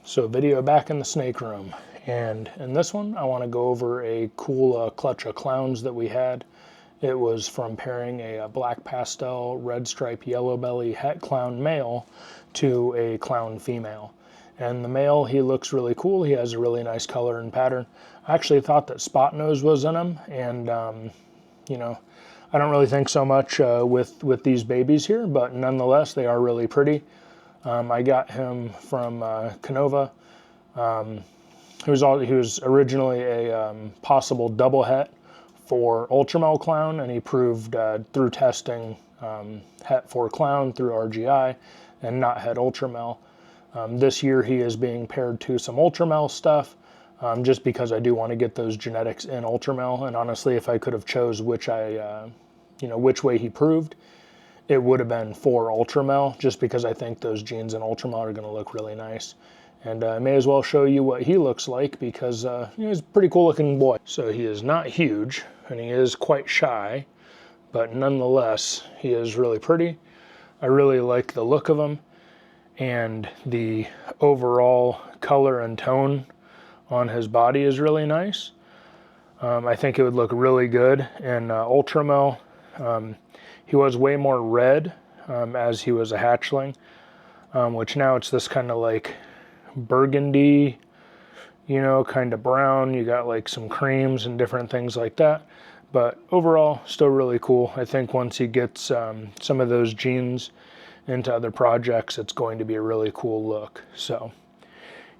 So video back in the snake room, and in this one I want to go over a cool clutch of clowns that we had. It was from pairing a black pastel, red stripe, yellow belly het clown male to a clown female. And the male, he looks really cool. He has a really nice color and pattern. I actually thought that spot nose was in him, and you know, I don't really think so much with these babies here, but nonetheless they are really pretty. I got him from Canova. He was originally a possible double het for Ultramel clown, and he proved through testing het for clown through RGI and not het Ultramel. This year he is being paired to some Ultramel stuff, just because I do want to get those genetics in Ultramel. And honestly, if I could have chose which which way he proved, it would have been for Ultramel, just because I think those genes in Ultramel are going to look really nice. And I may as well show you what he looks like, because he's a pretty cool looking boy. So he is not huge, and he is quite shy, but nonetheless, he is really pretty. I really like the look of him, and the overall color and tone on his body is really nice. I think it would look really good in Ultramel. He was way more red as he was a hatchling, which now it's this kind of like burgundy, kind of brown. You got like some creams and different things like that. But overall, still really cool. I think once he gets some of those genes into other projects, it's going to be a really cool look. So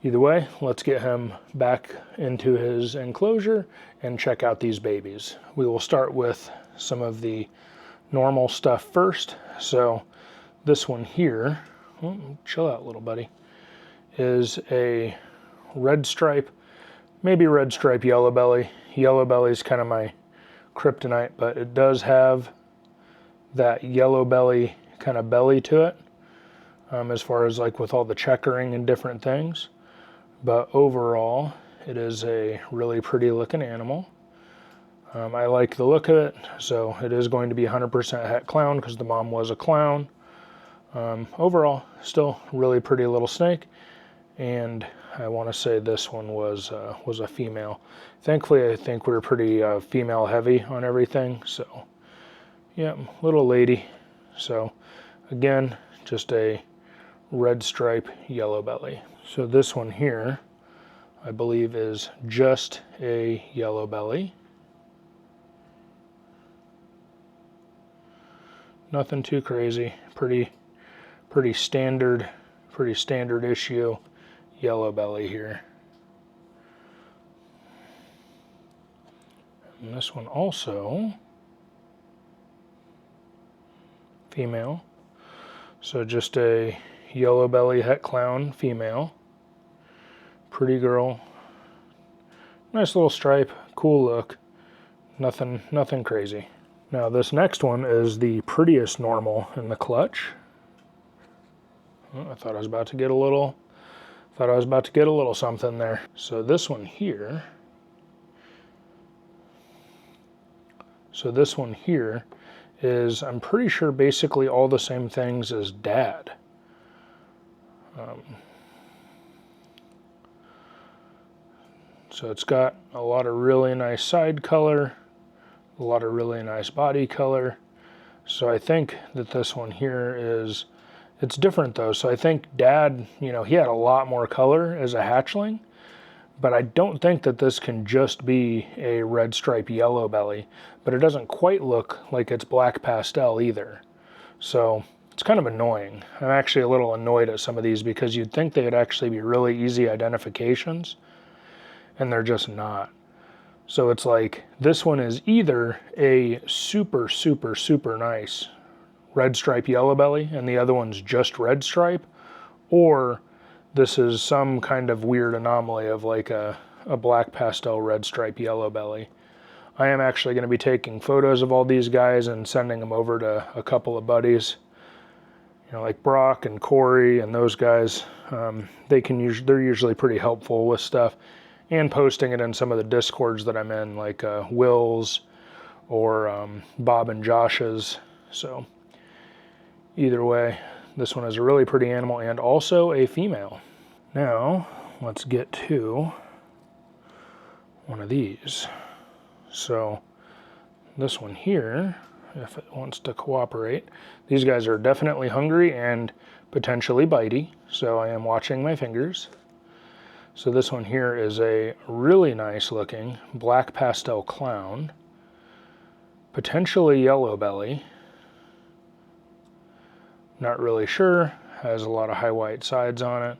either way, let's get him back into his enclosure and check out these babies. We will start with some of the normal stuff first. So this one here, chill out little buddy, is a red stripe, maybe red stripe yellow belly. Yellow belly is kind of my kryptonite, but it does have that yellow belly kind of belly to it, as far as like with all the checkering and different things. But overall, it is a really pretty looking animal. I like the look of it, so it is going to be 100% het clown because the mom was a clown. Overall, still really pretty little snake, and I want to say this one was a female. Thankfully, I think we were pretty female heavy on everything, so yeah, little lady. So again, just a red stripe yellow belly. So this one here, I believe, is just a yellow belly. Nothing too crazy, pretty standard issue yellow belly here. And this one also female. So just a yellow belly het clown female. Pretty girl. Nice little stripe, cool look. Nothing crazy. Now this next one is the prettiest normal in the clutch. Oh, I thought I was about to get a little something there. So this one here is, I'm pretty sure, basically all the same things as Dad. So it's got a lot of really nice side color, a lot of really nice body color. So I think that this one here is, it's different though. So I think Dad, he had a lot more color as a hatchling, but I don't think that this can just be a red stripe yellow belly, but it doesn't quite look like it's black pastel either. So it's kind of annoying. I'm actually a little annoyed at some of these because you'd think they would actually be really easy identifications, and they're just not. So it's like, this one is either a super nice red stripe yellow belly and the other one's just red stripe, or this is some kind of weird anomaly of like a black pastel red stripe yellow belly. I am actually going to be taking photos of all these guys and sending them over to a couple of buddies, like Brock and Corey and those guys. They're usually pretty helpful with stuff, and posting it in some of the Discords that I'm in, like Will's or Bob and Josh's. So either way, this one is a really pretty animal and also a female. Now, let's get to one of these. So this one here, if it wants to cooperate, these guys are definitely hungry and potentially bitey, so I am watching my fingers. So this one here is a really nice looking black pastel clown, potentially yellow belly. Not really sure, has a lot of high white sides on it.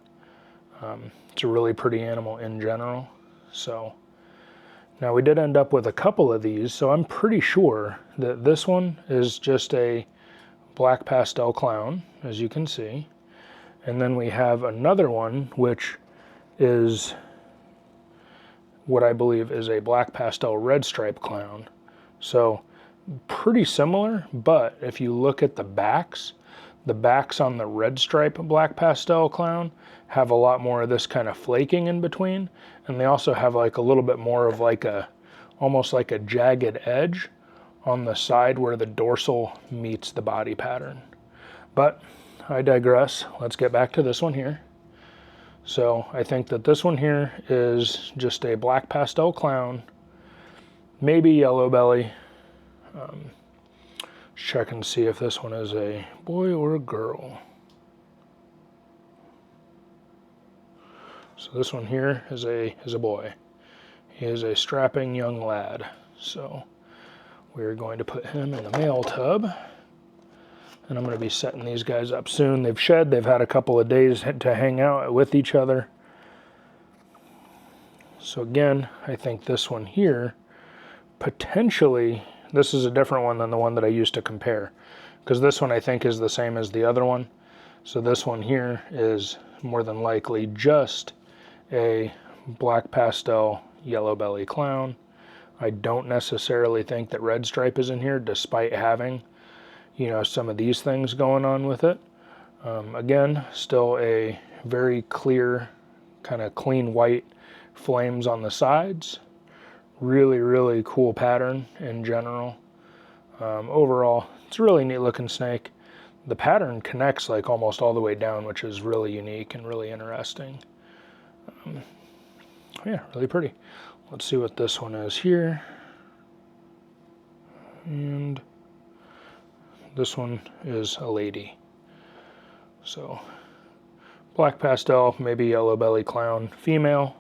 It's a really pretty animal in general. So now we did end up with a couple of these, so I'm pretty sure that this one is just a black pastel clown, as you can see. And then we have another one, which is what I believe is a black pastel red stripe clown. So pretty similar, but if you look at the backs on the red stripe black pastel clown have a lot more of this kind of flaking in between, and they also have like a little bit more of like a, almost like a jagged edge on the side where the dorsal meets the body pattern. But I digress. Let's get back to this one here. So I think that this one here is just a black pastel clown, maybe yellow belly. Check and see if this one is a boy or a girl. So this one here is a boy. He is a strapping young lad. So we're going to put him in the male tub. And I'm going to be setting these guys up soon. They've shed, they've had a couple of days to hang out with each other. So again, I think this one here, potentially, this is a different one than the one that I used to compare, because this one I think is the same as the other one. So this one here is more than likely just a black pastel yellow belly clown. I don't necessarily think that red stripe is in here, despite having, you know, some of these things going on with it. Again, still a very clear, kind of clean white flames on the sides. Really, really cool pattern in general. Overall, it's a really neat looking snake. The pattern connects like almost all the way down, which is really unique and really interesting. Yeah, really pretty. Let's see what this one is here. And this one is a lady. So black pastel, maybe yellow belly clown, female.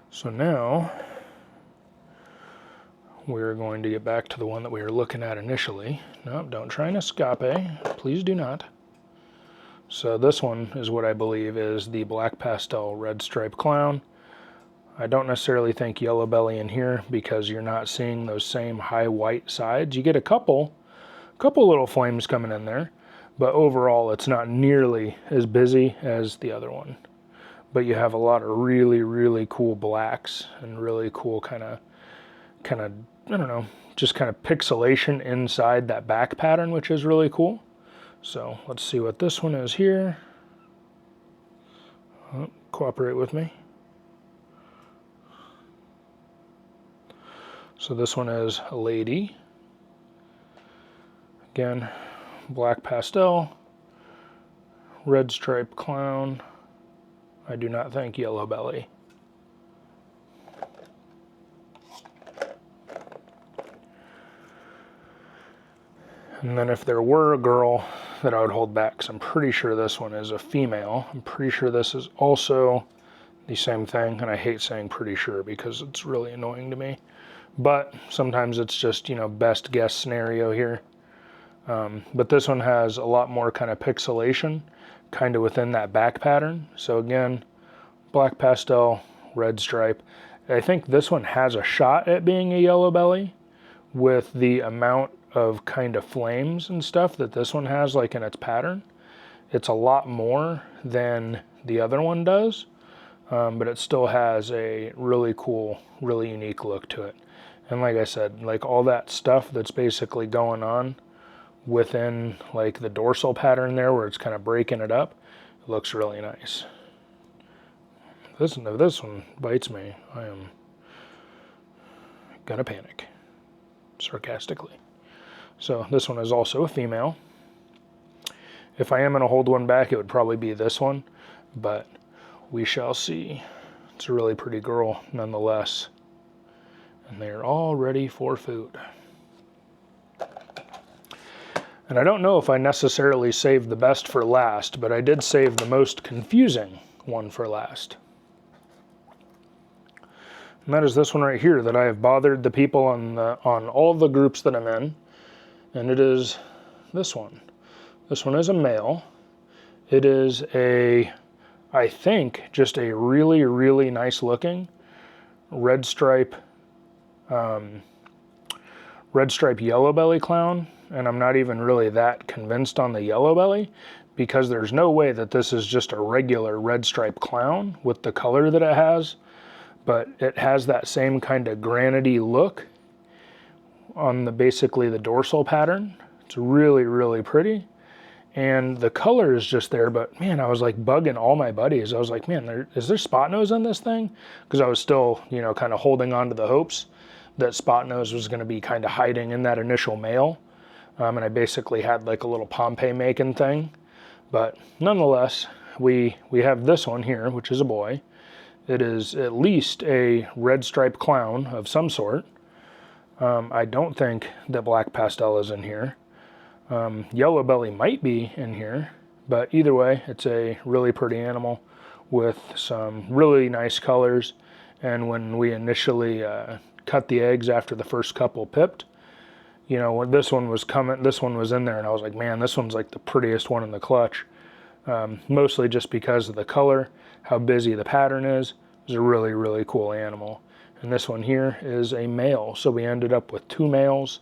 So now we're going to get back to the one that we were looking at initially. No, don't try and escape, please do not. So this one is what I believe is the black pastel red stripe clown. I don't necessarily think yellow belly in here because you're not seeing those same high white sides. You get a couple little flames coming in there, but overall it's not nearly as busy as the other one. But you have a lot of really, really cool blacks and really cool kind of, I don't know, just kind of pixelation inside that back pattern, which is really cool. So let's see what this one is here. Oh, cooperate with me. So this one is a lady. Again, black pastel, red stripe clown. I do not think yellow belly. And then if there were a girl that I would hold back, because I'm pretty sure this one is a female. I'm pretty sure this is also the same thing, and I hate saying pretty sure because it's really annoying to me. But sometimes it's just, you know, best guess scenario here. But this one has a lot more kind of pixelation kind of within that back pattern. So again, black pastel, red stripe. I think this one has a shot at being a yellow belly with the amount of kind of flames and stuff that this one has like in its pattern. It's a lot more than the other one does, but it still has a really cool, really unique look to it. And like I said, like all that stuff that's basically going on within like the dorsal pattern there where it's kind of breaking it up, it looks really nice. If this one bites me, I am gonna panic, sarcastically. So this one is also a female. If I am going to hold one back, it would probably be this one, but we shall see. It's a really pretty girl nonetheless. And they're all ready for food. And I don't know if I necessarily saved the best for last, but I did save the most confusing one for last. And that is this one right here that I have bothered the people on all the groups that I'm in. And it is this one. This one is a male. It is I think, just a really, really nice looking red stripe yellow belly clown. And I'm not even really that convinced on the yellow belly, because there's no way that this is just a regular red stripe clown with the color that it has, but it has that same kind of granity look on basically the dorsal pattern. It's really, really pretty. And the color is just there, but man, I was like bugging all my buddies. I was like, man, is there spot nose in this thing? Because I was still, you know, kind of holding on to the hopes that spot nose was going to be kind of hiding in that initial male. And I basically had like a little Pompeii making thing. But nonetheless, we have this one here, which is a boy. It is at least a red striped clown of some sort. I don't think that black pastel is in here. Yellow belly might be in here, but either way, it's a really pretty animal with some really nice colors. And when we initially cut the eggs after the first couple pipped, you know, when this one was coming, this one was in there, and I was like, man, this one's like the prettiest one in the clutch. Mostly just because of the color, how busy the pattern is. It's a really, really cool animal. And this one here is a male, so we ended up with 2 males,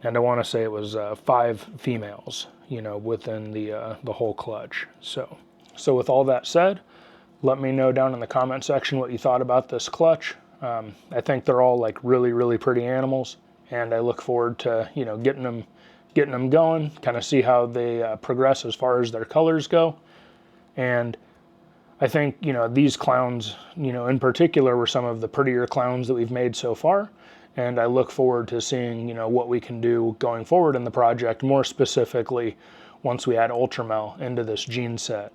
and I want to say it was 5 females, you know, within the whole clutch. So with all that said, let me know down in the comment section what you thought about this clutch. I think they're all like really, really pretty animals, and I look forward to, you know, getting them going, kind of see how they progress as far as their colors go. And I think, you know, these clowns, you know, in particular were some of the prettier clowns that we've made so far. And I look forward to seeing, you know, what we can do going forward in the project, more specifically once we add Ultramel into this gene set,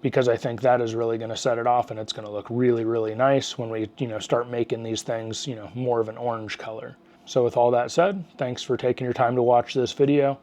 because I think that is really going to set it off, and it's going to look really, really nice when we, you know, start making these things, you know, more of an orange color. So with all that said, thanks for taking your time to watch this video.